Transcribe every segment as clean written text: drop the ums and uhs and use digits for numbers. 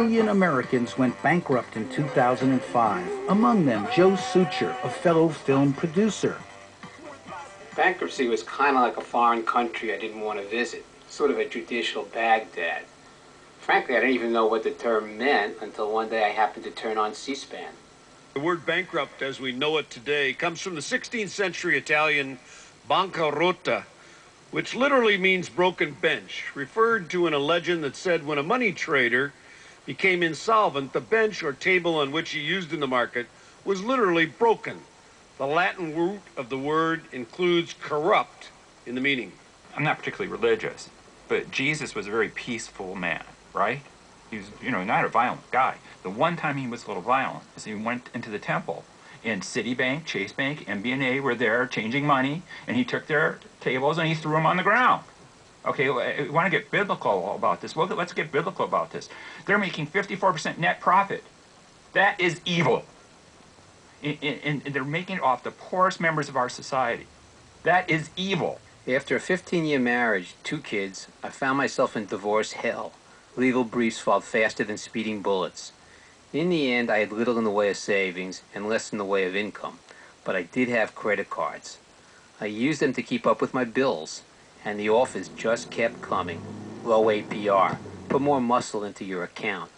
Million Americans went bankrupt in 2005. Among them, Joe Sucher, a fellow film producer. Bankruptcy was kind of like a foreign country I didn't want to visit, sort of a judicial Baghdad. Frankly, I didn't even know what the term meant until one day I happened to turn on C-SPAN. The word bankrupt as we know it today comes from the 16th century Italian bancarotta, which literally means broken bench, referred to in a legend that said when a money trader became insolvent, the bench or table on which he used in the market was literally broken. The Latin root of the word includes corrupt in the meaning. I'm not particularly religious, but Jesus was a very peaceful man, right? He was, not a violent guy. The one time he was a little violent is he went into the temple, and Citibank, Chase Bank, MBNA were there changing money, and he took their tables and he threw them on the ground. Okay, we want to get biblical about this. Well, let's get biblical about this. They're making 54% net profit. That is evil. And they're making it off the poorest members of our society. That is evil. After a 15-year marriage, 2 kids, I found myself in divorce hell. Legal briefs filed faster than speeding bullets. In the end, I had little in the way of savings and less in the way of income, but I did have credit cards. I used them to keep up with my bills, and the offers just kept coming. Low APR, put more muscle into your account,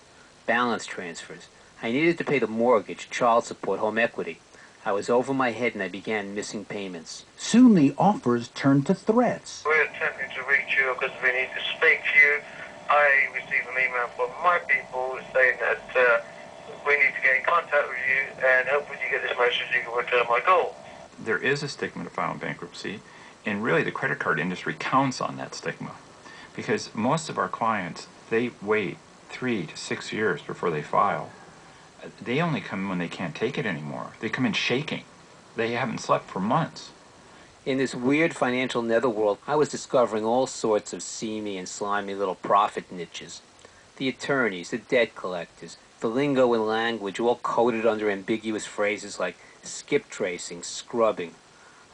balance transfers. I needed to pay the mortgage, child support, home equity. I was over my head and I began missing payments. Soon the offers turned to threats. We're attempting to reach you because we need to speak to you. I received an email from my people saying that we need to get in contact with you, and hopefully you get this message, you can return my call. There is a stigma to filing bankruptcy, and really the credit card industry counts on that stigma, because most of our clients, they wait 3 to 6 years before they file. They only come when they can't take it anymore. They come in shaking. They haven't slept for months. In this weird financial netherworld, I was discovering all sorts of seamy and slimy little profit niches. The attorneys, the debt collectors, the lingo and language all coded under ambiguous phrases like skip tracing, scrubbing.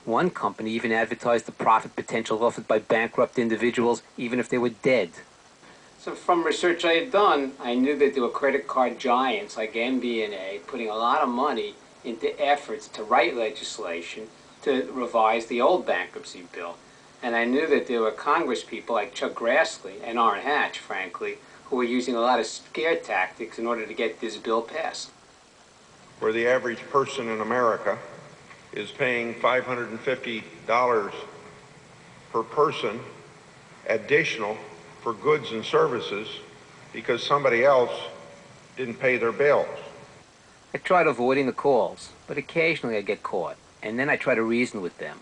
One company even advertised the profit potential offered by bankrupt individuals even if they were dead. So from research I had done, I knew that there were credit card giants like MBNA putting a lot of money into efforts to write legislation to revise the old bankruptcy bill. And I knew that there were Congress people like Chuck Grassley and Orrin Hatch, frankly, who were using a lot of scare tactics in order to get this bill passed. Where the average person in America is paying $550 per person additional for goods and services because somebody else didn't pay their bills. I tried avoiding the calls, but occasionally I get caught, and then I try to reason with them.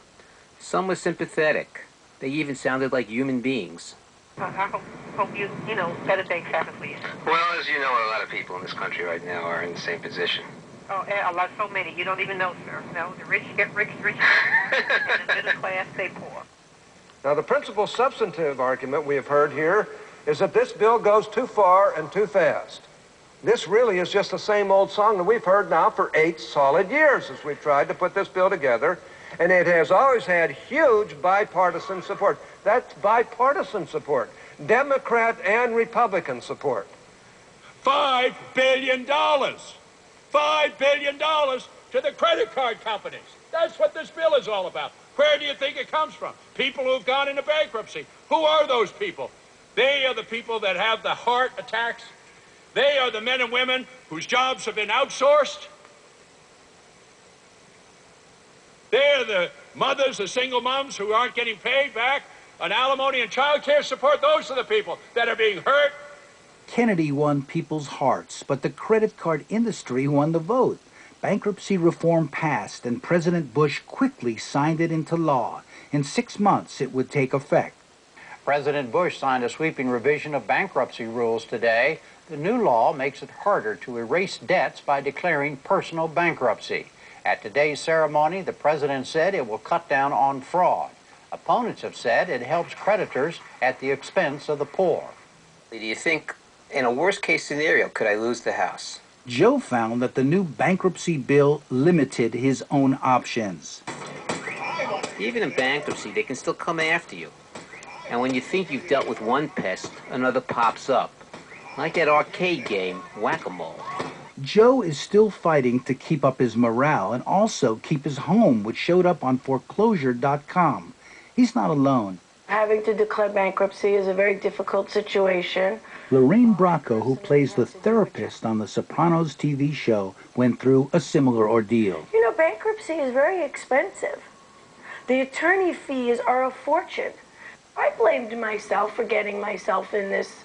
Some were sympathetic. They even sounded like human beings. I hope you better things happen for you. Well, as you know, a lot of people in this country right now are in the same position. Oh, so many. You don't even know, sir. No, the rich get richer, and the middle class stay poor. Now, the principal substantive argument we have heard here is that this bill goes too far and too fast. This really is just the same old song that we've heard now for 8 solid years as we've tried to put this bill together, and it has always had huge bipartisan support. That's bipartisan support, Democrat and Republican support. $5 billion. $5 billion to the credit card companies. That's what this bill is all about. Where do you think it comes from? People who've gone into bankruptcy. Who are those people? They are the people that have the heart attacks. They are the men and women whose jobs have been outsourced. They're the mothers, the single moms who aren't getting paid back on alimony and child care support. Those are the people that are being hurt. Kennedy won people's hearts, but the credit card industry won the vote. Bankruptcy reform passed, and President Bush quickly signed it into law. In 6 months, it would take effect. President Bush signed a sweeping revision of bankruptcy rules today. The new law makes it harder to erase debts by declaring personal bankruptcy. At today's ceremony, the president said it will cut down on fraud. Opponents have said it helps creditors at the expense of the poor. Do you think, in a worst-case scenario, could I lose the house? Joe found that the new bankruptcy bill limited his own options. Even in bankruptcy, they can still come after you. And when you think you've dealt with one pest, another pops up. Like that arcade game, Whack-A-Mole. Joe is still fighting to keep up his morale and also keep his home, which showed up on foreclosure.com. He's not alone. Having to declare bankruptcy is a very difficult situation. Lorraine Bracco, who plays the therapist on the Sopranos TV show, went through a similar ordeal. You know, bankruptcy is very expensive. The attorney fees are a fortune. I blamed myself for getting myself in this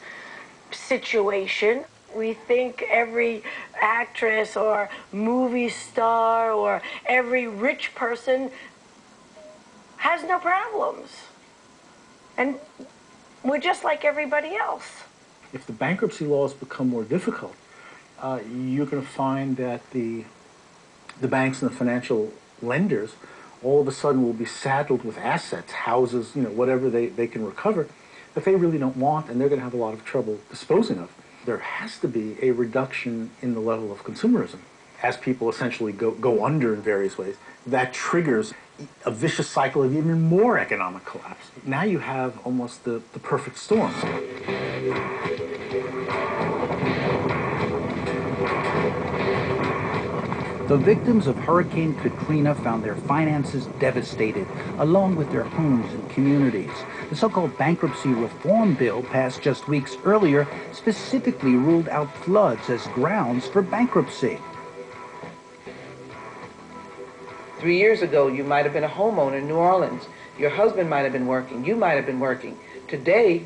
situation. We think every actress or movie star or every rich person has no problems. And we're just like everybody else. If the bankruptcy laws become more difficult, you're going to find that the banks and the financial lenders all of a sudden will be saddled with assets, houses, whatever they can recover, that they really don't want, and they're going to have a lot of trouble disposing of. There has to be a reduction in the level of consumerism as people essentially go under in various ways. That triggers a vicious cycle of even more economic collapse. Now you have almost the perfect storm. The victims of Hurricane Katrina found their finances devastated, along with their homes and communities. The so-called bankruptcy reform bill passed just weeks earlier specifically ruled out floods as grounds for bankruptcy. 3 years ago, you might have been a homeowner in New Orleans. Your husband might have been working. You might have been working. Today,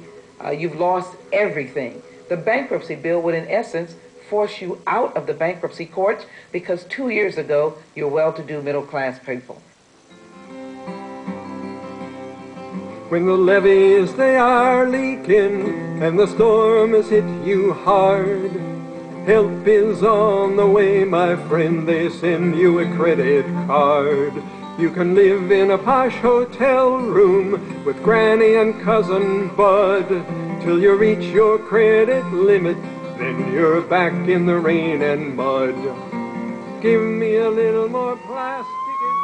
you've lost everything. The bankruptcy bill would, in essence, force you out of the bankruptcy courts because 2 years ago, you're well-to-do middle-class people. When the levees, they are leaking and the storm has hit you hard, help is on the way, my friend, they send you a credit card. You can live in a posh hotel room with Granny and Cousin Bud till you reach your credit limit, then you're back in the rain and mud. Give me a little more plastic.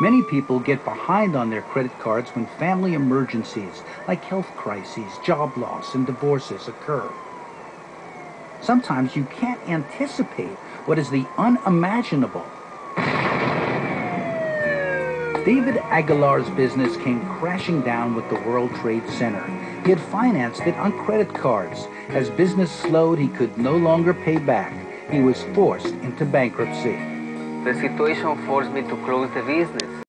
Many people get behind on their credit cards when family emergencies like health crises, job loss, and divorces occur. Sometimes you can't anticipate what is the unimaginable. David Aguilar's business came crashing down with the World Trade Center. He had financed it on credit cards. As business slowed, he could no longer pay back. He was forced into bankruptcy. The situation forced me to close the business.